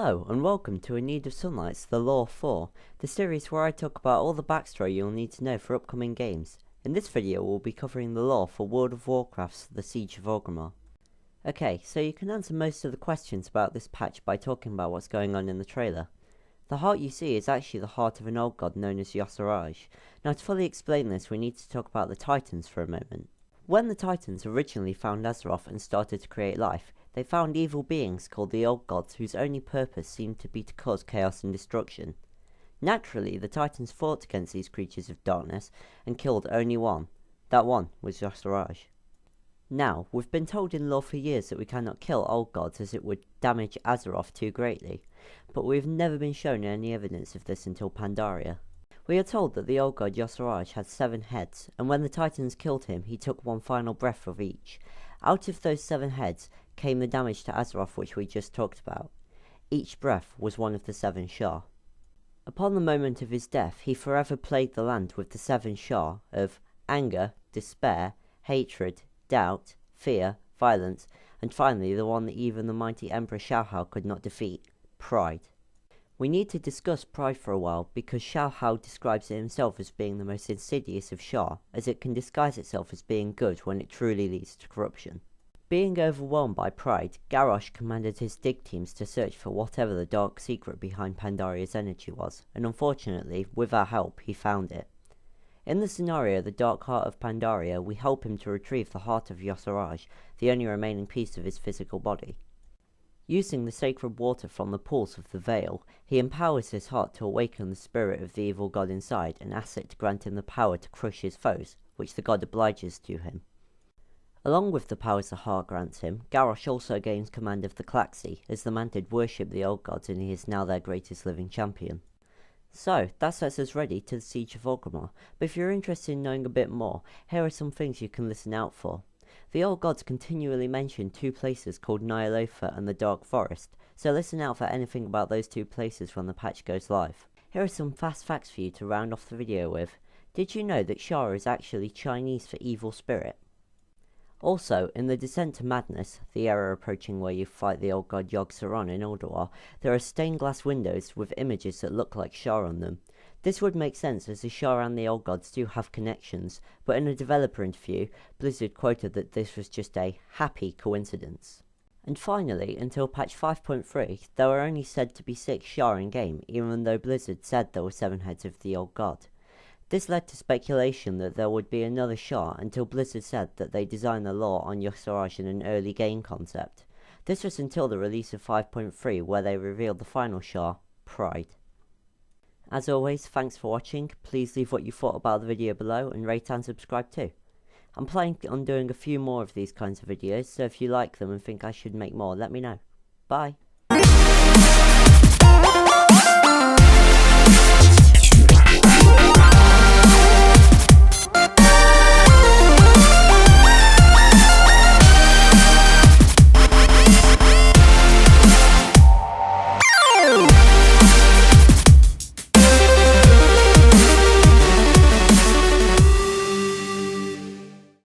Hello and welcome to In Need of Sunlight's The Lore 4, the series where I talk about all the backstory you'll need to know for upcoming games. In this video we'll be covering the lore for World of Warcraft's The Siege of Orgrimmar. Okay, so you can answer most of the questions about this patch by talking about what's going on in the trailer. The heart you see is actually the heart of an old god known as Yosaraj. Now to fully explain this we need to talk about the Titans for a moment. When the Titans originally found Azeroth and started to create life, they found evil beings called the Old Gods whose only purpose seemed to be to cause chaos and destruction. Naturally, the Titans fought against these creatures of darkness and killed only one. That one was Yosaraj. Now, we've been told in lore for years that we cannot kill Old Gods as it would damage Azeroth too greatly, but we've never been shown any evidence of this until Pandaria. We are told that the old god Yosaraj had 7 heads, and when the Titans killed him, he took one final breath of each. Out of those 7 heads came the damage to Azeroth which we just talked about. Each breath was one of the 7 Shah. Upon the moment of his death, he forever plagued the land with the 7 Shah of anger, despair, hatred, doubt, fear, violence, and finally the one that even the mighty Emperor Shaohao could not defeat, pride. We need to discuss pride for a while because Shaohao describes it himself as being the most insidious of Shah, as it can disguise itself as being good when it truly leads to corruption. Being overwhelmed by pride, Garrosh commanded his dig teams to search for whatever the dark secret behind Pandaria's energy was, and unfortunately, with our help, he found it. In the scenario The Dark Heart of Pandaria, we help him to retrieve the heart of Yosaraj, the only remaining piece of his physical body. Using the sacred water from the pools of the Vale, he empowers his heart to awaken the spirit of the evil god inside and asks it to grant him the power to crush his foes, which the god obliges to him. Along with the powers the heart grants him, Garrosh also gains command of the Klaxi, as the Mantid worship the old gods and he is now their greatest living champion. So, that sets us ready to the Siege of Orgrimmar, but if you're interested in knowing a bit more, here are some things you can listen out for. The old gods continually mention 2 places called Nyalofa and the Dark Forest, so listen out for anything about those 2 places when the patch goes live. Here are some fast facts for you to round off the video with. Did you know that Shah is actually Chinese for evil spirit? Also, in the Descent to Madness, the era approaching where you fight the old god Yogg-Saron in Ulduar, there are stained glass windows with images that look like Shah on them. This would make sense as the Shah and the old gods do have connections, but in a developer interview, Blizzard quoted that this was just a happy coincidence. And finally, until patch 5.3, there were only said to be 6 Shah in game, even though Blizzard said there were 7 heads of the old god. This led to speculation that there would be another Shah until Blizzard said that they designed the lore on Yosaraj in an early game concept. This was until the release of 5.3 where they revealed the final Shah, Pride. As always, thanks for watching, please leave what you thought about the video below and rate and subscribe too. I'm planning on doing a few more of these kinds of videos, so if you like them and think I should make more, let me know. Bye!